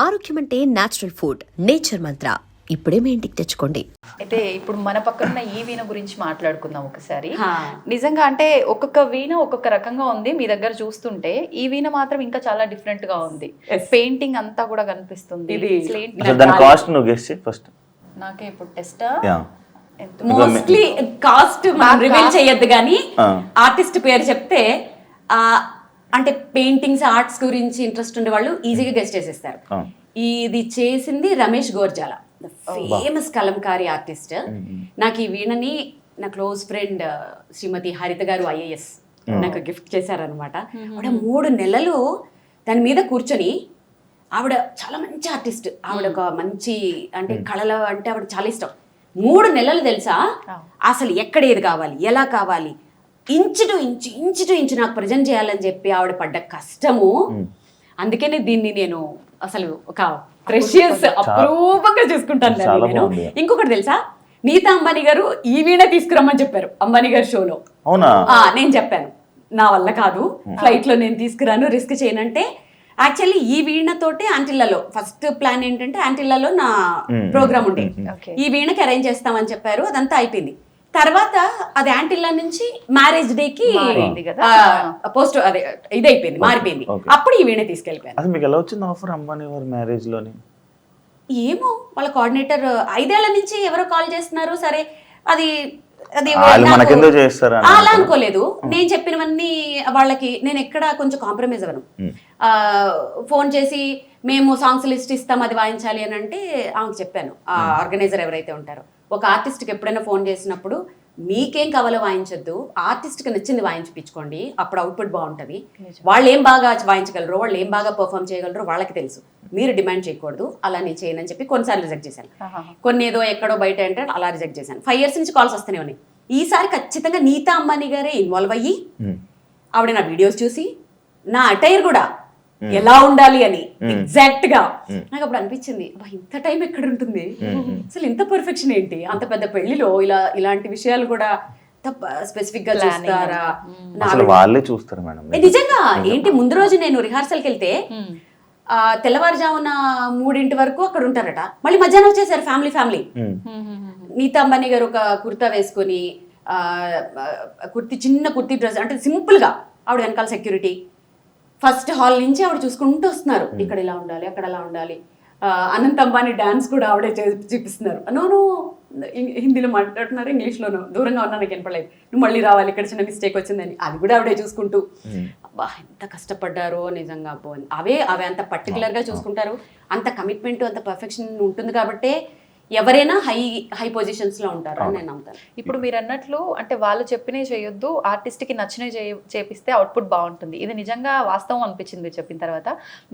ఆరోగ్యం అంటే natural food, nature మంత్ర. ఇప్పుడే మీ ఇంటికి తెచ్చుకోండి. అయితే ఇప్పుడు మన పక్కన ఈ వీణ గురించి మాట్లాడుకుందాం ఒకసారి. నిజంగా అంటే ఒక్కొక్క వీణ ఒక్కొక్క రకంగా ఉంది. మీ దగ్గర చూస్తుంటే ఈ వీణ మాత్రం ఇంకా చాలా డిఫరెంట్ గా ఉంది. పెయింటింగ్ అంతా కూడా కనిపిస్తుంది. నాకే ఇప్పుడు టెస్ట్ మోస్ట్లీ కాస్ట్ రివీల్ చేయొద్దు కానీ ఆర్టిస్ట్ పేరు చెప్తే అంటే పెయింటింగ్స్ ఆర్ట్స్ గురించి ఇంట్రెస్ట్ ఉండే వాళ్ళు ఈజీగా గెస్ట్ చేసేస్తారు. ఇది చేసింది రమేష్ గోర్జాల, ఫేమస్ కలంకారీ ఆర్టిస్ట్. నాకు ఈ వీణని నా క్లోజ్ ఫ్రెండ్ శ్రీమతి హరిత గారు IAS నాకు గిఫ్ట్ చేశారనమాట. ఆవిడ 3 నెలలు దాని మీద కూర్చొని, ఆవిడ చాలా మంచి ఆర్టిస్ట్, ఆవిడ ఒక మంచి అంటే కళలు అంటే ఆవిడ చాలా ఇష్టం. 3 నెలలు తెలుసా అసలు ఎక్కడ ఏది కావాలి, ఎలా కావాలి, ఇంచు టు ఇంచు నాకు ప్రజెంట్ చేయాలని చెప్పి ఆవిడ పడ్డ కష్టము. అందుకనే దీన్ని నేను అసలు ఒక ప్రెషియస్ అప్రూపంగా చూసుకుంటాను నేను. ఇంకొకటి తెలుసా, నీతా అంబానీ గారు ఈ వీణ తీసుకురమ్మని చెప్పారు అంబానీ గారి షోలో. నేను చెప్పాను నా వల్ల కాదు, ఫ్లైట్ లో నేను తీసుకురాను, రిస్క్ చేయనంటే. యాక్చువల్లీ ఈ వీణతోటే ఆంటిల్లాలో ఫస్ట్ ప్లాన్ ఏంటంటే ఆంటిల్లాలో నా ప్రోగ్రామ్ ఉండే, ఈ వీణకి అరేంజ్ చేస్తామని చెప్పారు. అదంతా అయిపోయింది. తర్వాత అది యాంటిల్లా నుంచి మ్యారేజ్ డే కి పోస్ట్ అదే ఇది అయిపోయింది, మారిపోయింది. అప్పుడు ఈ వీణ తీసుకెళ్ళిపోయాను. మీకు ఎలా వచ్చింది ఆఫర్ అంబానీ వారి మ్యారేజ్ లోని? ఏమో వాళ్ళ కోఆర్డినేటర్ 5 ఏళ్ల నుంచి ఎవరో కాల్ చేస్తున్నారు. సరే అది అది అలా అనుకోలేదు. నేను చెప్పినవన్నీ వాళ్ళకి నేను ఎక్కడ కొంచెం కాంప్రమైజ్ అవ్వను. ఫోన్ చేసి మేము సాంగ్స్ లిస్ట్ ఇస్తాం అది వాయించాలి అని అంటే ఆమెకు చెప్పాను. ఆ ఆర్గనైజర్ ఎవరైతే ఉంటారో, ఒక ఆర్టిస్ట్కి ఎప్పుడైనా ఫోన్ చేసినప్పుడు మీకేం కావాలో వాయించొద్దు, ఆర్టిస్ట్కి నచ్చింది వాయించిపించుకోండి, అప్పుడు అవుట్పుట్ బాగుంటుంది. వాళ్ళు ఏం బాగా వాయించగలరు, వాళ్ళు ఏం బాగా పర్ఫామ్ చేయగలరు వాళ్ళకి తెలుసు, మీరు డిమాండ్ చేయకూడదు. అలా నేను చేయను అని చెప్పి కొన్నిసార్లు రిజెక్ట్ చేశాను. కొన్ని ఏదో ఎక్కడో బయట అంటే అలా రిజెక్ట్ చేశాను. 5 years నుంచి కాల్స్ వస్తూనే ఉన్నాయి. ఈసారి ఖచ్చితంగా నీతా అంబానీ గారే ఇన్వాల్వ్ అయ్యి ఆవిడ నా వీడియోస్ చూసి నా అటైర్ కూడా ఎలా ఉండాలి అని ఎగ్జాక్ట్ గా నాకు అప్పుడు అనిపించింది, ఇంత టైం ఎక్కడ ఉంటుంది, అసలు ఇంత పర్ఫెక్షన్ ఏంటి, అంత పెద్ద పెళ్లిలో ఇలాంటి విషయాలు కూడా స్పెసిఫిక్ గా చూస్తారా, వాళ్ళే చూస్తారు మేడం. నిజంగా ఏంటి, ముందు రోజు నేను రిహార్సల్కి వెళ్తే తెల్లవారుజామున 3 వరకు అక్కడ ఉంటారట, మళ్ళీ మధ్యాహ్నం వచ్చేసారు ఫ్యామిలీ. నీతా అంబానీ గారు ఒక కుర్తా వేసుకొని, చిన్న కుర్తీ డ్రెస్ అంటే సింపుల్ గా, ఆవిడ వెనకాల సెక్యూరిటీ, ఫస్ట్ హాల్ నుంచి ఆవిడ చూసుకుంటూ వస్తున్నారు, ఇక్కడ ఇలా ఉండాలి అక్కడ అలా ఉండాలి. అనంత్ అంబానీ డాన్స్ కూడా ఆవిడే చూపిస్తున్నారు. నోను హిందీలో మాట్లాడుతున్నారు, ఇంగ్లీష్లోనూ దూరంగా ఉన్నా నాకు వినపడలేదు, నువ్వు మళ్ళీ రావాలి, ఇక్కడ చిన్న మిస్టేక్ వచ్చిందని, అది కూడా ఆవిడే చూసుకుంటూ. అబ్బా ఎంత కష్టపడ్డారో నిజంగా. అవే అంత పర్టికులర్గా చూసుకుంటారు, అంత కమిట్మెంట్ అంత పర్ఫెక్షన్ ఉంటుంది కాబట్టే ఎవరైనా హై పొజిషన్స్ లో ఉంటారు అని నేను నమ్ముతాను. ఇప్పుడు మీరు అన్నట్లు అంటే వాళ్ళు చెప్పినవి చేయొద్దు, ఆర్టిస్ట్కి నచ్చినవి చేపిస్తే అవుట్పుట్ బాగుంటుంది. ఇది నిజంగా వాస్తవం అనిపించింది మీరు చెప్పిన తర్వాత.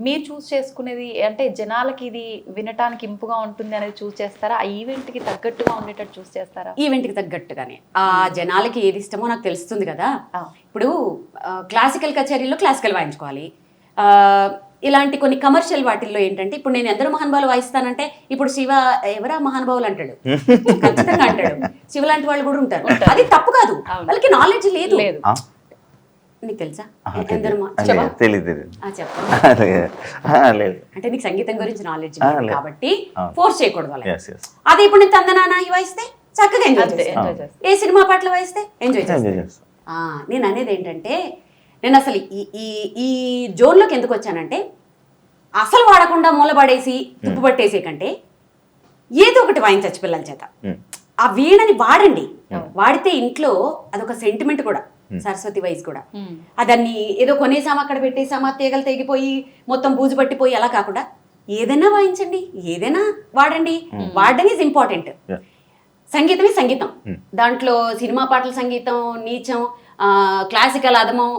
మీరు చూస్ చేసుకునేది అంటే జనాలకి ఇది వినటానికి ఇంపుగా ఉంటుంది అనేది చూస్ చేస్తారా, ఆ ఈవెంట్కి తగ్గట్టుగా ఉండేటట్టు చూస్ చేస్తారా? ఈవెంట్కి తగ్గట్టుగానే, ఆ జనాలకి ఏది ఇష్టమో నాకు తెలుస్తుంది కదా. ఇప్పుడు క్లాసికల్ కచేరీలో క్లాసికల్ వాయించుకోవాలి, ఇలాంటి కొన్ని కమర్షియల్ వాటిల్లో ఏంటంటే, ఇప్పుడు నేను ఎందరో మహానుభావులు వాయిస్తానంటే, ఇప్పుడు శివ ఎవరా మహానుభావులు అంటాడు, ఖచ్చితంగా అంటాడు. శివ లాంటి వాళ్ళు కూడా ఉంటారు, అది తప్పు కాదు, వాళ్ళకి నాలెడ్జ్ లేదు. నీకు తెలుసా అంటే నీకు సంగీతం గురించి నాలెడ్జ్ కాబట్టి ఫోర్స్ చేయకూడదు వాళ్ళకి. అదే ఇప్పుడు నేను తందనానా వాయిస్తే చక్కగా ఎంజాయ్ చేస్తాను, ఏ సినిమా పాటలు వాయిస్తే ఎంజాయ్ చేస్తాను. నేను అనేది ఏంటంటే, నేను అసలు ఈ జోన్లోకి ఎందుకు వచ్చానంటే, అసలు వాడకుండా మూలపడేసి తుప్పు పట్టేసే కంటే ఏదో ఒకటి వాయించచ్చు పిల్లల చేత. ఆ వీణని వాడండి, వాడితే ఇంట్లో అదొక సెంటిమెంట్ కూడా, సరస్వతి వైజ్ కూడా. అదాన్ని ఏదో కొనేసామా అక్కడ పెట్టేసామా తీగలు తెగిపోయి మొత్తం బూజు పట్టిపోయి అలా కాకుండా ఏదైనా వాయించండి, ఏదైనా వాడండి. వాడడం ఈజ్ ఇంపార్టెంట్. సంగీతమే సంగీతం, దాంట్లో సినిమా పాటల సంగీతం నీచం, క్లాసికల్ అదమం,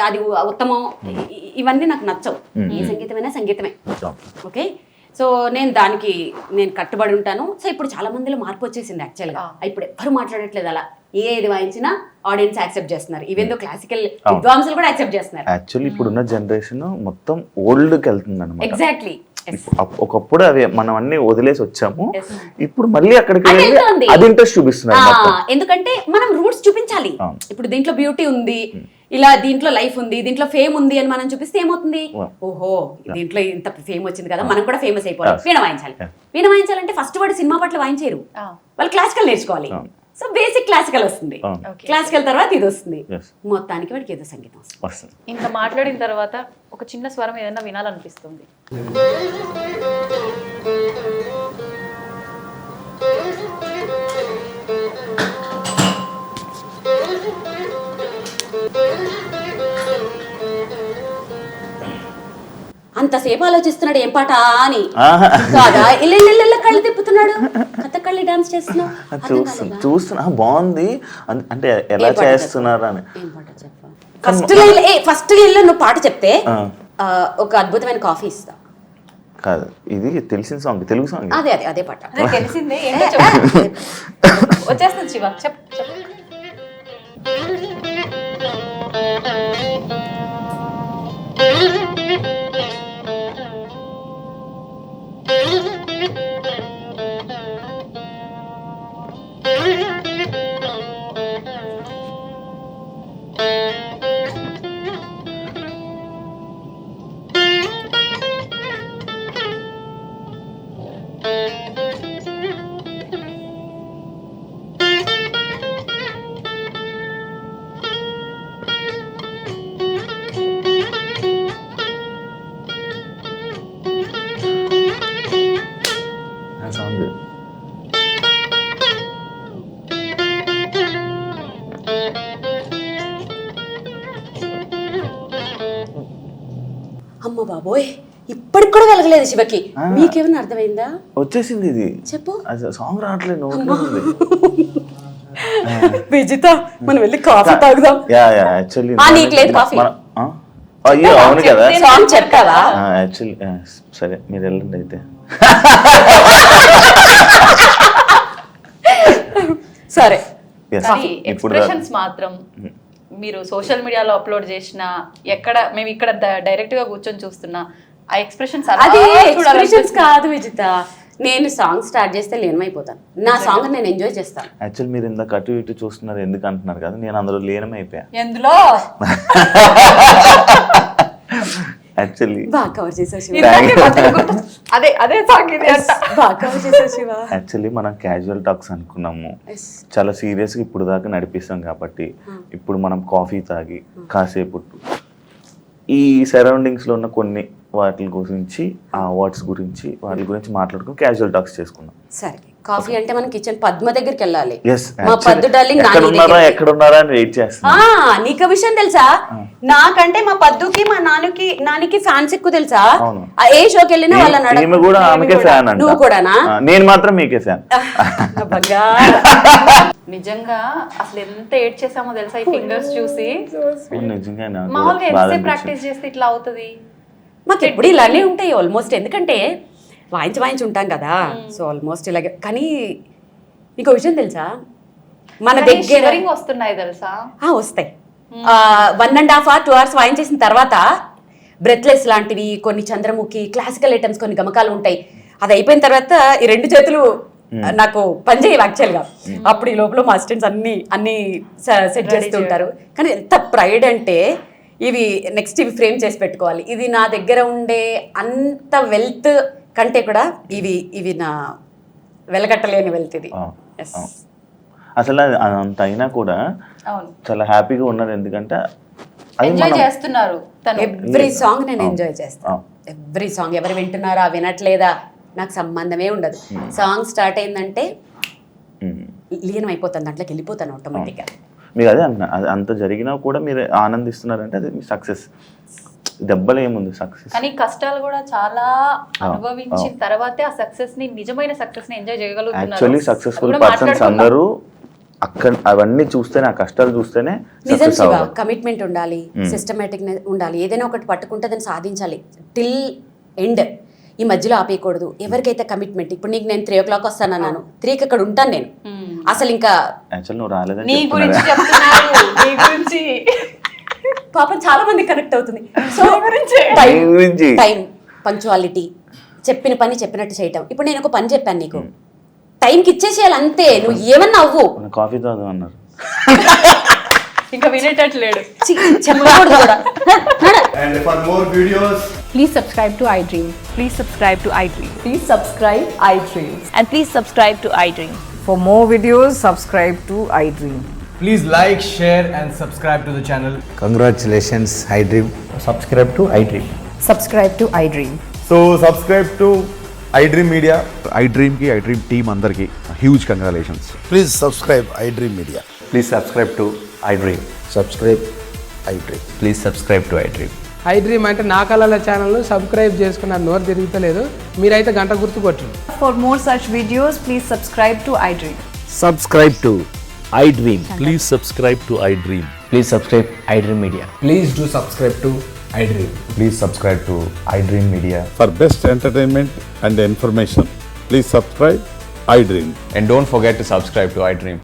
అది ఉత్తమం, ఇవన్నీ నాకు నచ్చవు. ఏ సంగీతమైనా సంగీతమే. ఓకే, సో నేను కట్టుబడి ఉంటాను. సో ఇప్పుడు చాలా మందిలో మార్పు వచ్చేసింది యాక్చువల్గా. ఇప్పుడు ఎవ్వరు మాట్లాడట్లేదు అలా, ఏది వాయించినా ఆడియన్స్ యాక్సెప్ట్ చేస్తున్నారు. ఈవెన్ దో క్లాసికల్ విద్వాంసులు కూడా యాక్సెప్ట్ చేస్తున్నారు. యాక్చువల్లీ ఇప్పుడున్న జనరేషన్ మొత్తం ఓల్డ్కి వెళ్తుంది అన్నమాట. ఎగ్జాక్ట్లీ. ఒకప్పుడు అవి మనం అన్ని వదిలేసి వచ్చాము, ఇప్పుడు మళ్ళీ అక్కడికి అది ఇంట్రెస్ట్ చూపిస్తున్నారు. ఎందుకంటే మనం రూట్స్ చూపించాలి. ఇప్పుడు దీంట్లో బ్యూటీ ఉంది, ఇలా దీంట్లో లైఫ్ ఉంది, దీంట్లో ఫేమ్ ఉంది అని మనం చూపిస్తే ఏమవుతుంది, Wow. ఓహో దీంట్లో ఇంత ఫేమ్ వచ్చింది కదా, మనం కూడా ఫేమస్ అయిపోవాలి, వీణ వాయించాలి. వీణ వాయించాలంటే ఫస్ట్ వాడు సినిమా పట్ల వాయించారు, వాళ్ళు క్లాసికల్ నేర్చుకోవాలి. సో బేసిక్ క్లాసికల్ వస్తుంది, క్లాసికల్ తర్వాత ఇది వస్తుంది, మొత్తానికి వాడికి ఏదో సంగీతం వస్తుంది. ఇంకా మాట్లాడిన తర్వాత ఒక చిన్న స్వరం ఏదైనా వినాలనిపిస్తుంది. అంతసేపు ఆలోచిస్తున్నాడు ఏం పాట అని కాదా, ఇల్ల కళ్ళు తిప్పుతున్నాడు, కథకళి డాన్స్ చేస్తున్నావు. చూస్తున్నా బాగుంది అంటే ఎలా చేస్తున్నారు అని. ఏం పాట చెప్పా, ఫస్ట్ లైన్లో నువ్వు పాట చెప్తే ఒక అద్భుతమైన కాఫీ ఇస్తా. కాదు ఇది తెలిసిన సాంగ్, తెలుగు సాంగ్. అదే అదే అదే పాట తెలిసిందే, ఏంటో చెప్పు. వచ్చేస్తుంది శివ, చెప్పు చెప్పు. ఆ సాంగ్ అమ్మ బాబోయ్, ఇప్పటికి కూడా వెలగలేదు శివకి. మీకేమైనా అర్థమైందా? వచ్చేసింది ఇది, చెప్పు. సాంగ్ రావట్లేదు, నోట్లో ఉంది. విజిత మనం వెళ్ళి కాఫీ తాగుదాం. యాక్చువల్లీ నీకు లేదు కాఫీ? అయ్యో అవును కదా, సాంగ్ చెప్పావా? యాక్చువల్లీ సరే మీరు వెళ్ళండి అయితే. సరే. ఎక్స్ప్రెషన్స్ మాత్రం మీరు సోషల్ మీడియాలో అప్లోడ్ చేసిన, ఎక్కడ మేము ఇక్కడ డైరెక్ట్ గా కూర్చొని చూస్తున్నా ఆ ఎక్స్ప్రెషన్స్ అది ఎక్స్ప్రెషన్స్ కాదు విజిత, నేను సాంగ్ స్టార్ట్ చేస్తే లీనమైపోతాను, నా సాంగ్ నేను ఎంజాయ్ చేస్తాను. యాక్చువల్ మీరు ఇందాక అటు ఇటు చూస్తున్నారు ఎందుకు అంటున్నారు కదా, నేను అందులో లీనమైపోయా. ఎందులో యాక్చువల్లీ బాగా కవర్ చేసావు శివ, అదే అదే సాంగ్ ఇది అంట. బాగా కవర్ చేసావు శివ. యాక్చువల్లీ మనం క్యాజువల్ టాక్స్ అనుకున్నాము, చాలా సీరియస్గా ఇప్పుడు దాకా నడిపిస్తాం కాబట్టి ఇప్పుడు మనం కాఫీ తాగి కాసేపు ఈ సరౌండింగ్స్లో ఉన్న కొన్ని వాటి గురించి, ఆ అవార్డ్స్ గురించి, వాటి గురించి మాట్లాడుకుని క్యాజువల్ టాక్స్ చేసుకున్నాం. సరే, కాఫీ అంటే మనం కిచెన్ పద్మ దగ్గరికి వెళ్ళాలి. Yes, మా పద్దు డార్లింగ్ ఎక్కడున్నారా అని వెయిట్ చేస్తున్నా. నీకు విషయం తెలుసా, నాకంటే మా పద్దుకి మా నానికి ఫ్యాన్స్ ఎక్కువ తెలుసా. ఏ షోకి వెళ్ళినా వాళ్ళ ఈమె కూడా ఆమెకే ఫ్యాన్ అంట. నువ్వు కూడానా? నేను మాత్రం మీకే ఫ్యాన్. నిజంగా అసలు ఎంత ఏడ్ చేసామో తెలుసా ఈ ఫింగర్స్ చూసి. నిజంగా మామూలుగా ఎంతసేపు ప్రాక్టీస్ చేస్తే ఇట్లా అవుతుంది? మాకు ఎప్పుడు ఇలానే ఉంటాయి ఆల్మోస్ట్, ఎందుకంటే వాయించి ఉంటాం కదా, సో ఆల్మోస్ట్ ఇలాగే. కానీ నీకు విషయం తెలుసా, మన దగ్గర వస్తున్నాయి తెలుసా, వస్తాయి. 1.5 hours 2 hours వాయించేసిన తర్వాత బ్రెత్లెస్ లాంటివి, కొన్ని చంద్రముఖి క్లాసికల్ ఐటమ్స్, కొన్ని గమకాలు ఉంటాయి. అది అయిపోయిన తర్వాత ఈ 2 చేతులు నాకు పనిచేయవు యాక్చువల్గా. అప్పుడు ఈ లోపల మా అసిస్టెంట్స్ అన్ని సెట్ చేస్తూ ఉంటారు. కానీ ఎంత ప్రైడ్ అంటే ఇవి నెక్స్ట్ ఇవి ఫ్రేమ్ చేసి పెట్టుకోవాలి. ఇది నా దగ్గర ఉండే అంత వెల్త్ కంటే కూడా ఇవి నా వెలగట్టలేని వెల్త్. ఇది అసలు అంత అయినా కూడా చాలా హ్యాపీగా ఉన్నారు, ఎందుకంటే ఎంజాయ్ చేస్తున్నారు. ఎవ్రీ సాంగ్ నేను ఎంజాయ్ చేస్తాను, ఎవ్రీ సాంగ్. ఎవరు వింటున్నారా వినట్లేదా నాకు సంబంధమే ఉండదు. సాంగ్ స్టార్ట్ అయిందంటే లీనం అయిపోతాను, దాంట్లోకి వెళ్ళిపోతాను ఆటోమేటిక్గా. మీకు అదే అంటున్నా, అంత జరిగినా కూడా మీరు ఆనందిస్తున్నారంటే అది మీ సక్సెస్. దెబ్బలు ఏముంది సక్సెస్, కానీ కష్టాలు కూడా చాలా అనుభవించిన తర్వాతే ఆ సక్సెస్ ని, నిజమైన సక్సెస్ ని ఎంజాయ్ చేయగలుగుతున్నారు. యాక్చువల్లీ సక్సెస్ఫుల్ పర్సన్స్ అందరూ అక్కడ అవన్నీ చూస్తేనే, ఆ కష్టాలు చూస్తేనే నిజం శివ. కమిట్మెంట్ ఉండాలి, సిస్టమేటిక్ ఉండాలి, ఏదైనా ఒకటి పట్టుకుంటే దాన్ని సాధించాలి టిల్ ఎండ్. ఈ మధ్యలో ఆపేయకూడదు. ఎవరికైతే కమిట్మెంట్, ఇప్పుడు నీకు నేను 3 o'clock వస్తానన్నాను, 3కి అక్కడ ఉంటాను నేను. అసలు ఇంకా నువ్వు రాలేదని పాపం చాలా మంది కనెక్ట్ అవుతుంది. సో టైం, పంక్చువాలిటీ, చెప్పిన పని చెప్పినట్టు చేయటం. ఇప్పుడు నేను ఒక పని చెప్పాను నీకు, టైంకి ఇచ్చేసేయాలి అంతే. నువ్వు ఏమన్నా అవ్వు. కాఫీ తాగుదాం అన్నారు. ఇంకా వినేటట్లేడు. చెప్పకూడదు కూడా. And for more videos, Please subscribe to iDream. Please subscribe to iDream. Please subscribe iDream. And please subscribe to iDream. For more videos, subscribe to iDream. please like, share, and subscribe to the channel. Congratulations, iDream. Subscribe to iDream. Subscribe to iDream. So subscribe to iDream Media. iDream team andarki huge congratulations. Please subscribe iDream Media. Please subscribe to iDream. Subscribe iDream. Please subscribe to iDream. iDream అంటే నా కళల ఛానల్ను subscribe చేసుకున్న నోరు తిరుగుతలేదు, మీరైతే గంట గుర్తు కొట్టండి. For more such videos, please subscribe to iDream. Subscribe to iDream. Please subscribe to iDream. Please subscribe iDream Media. Please do subscribe to iDream. Please subscribe to iDream Media. For best entertainment and information, please subscribe iDream. And don't forget to subscribe to iDream.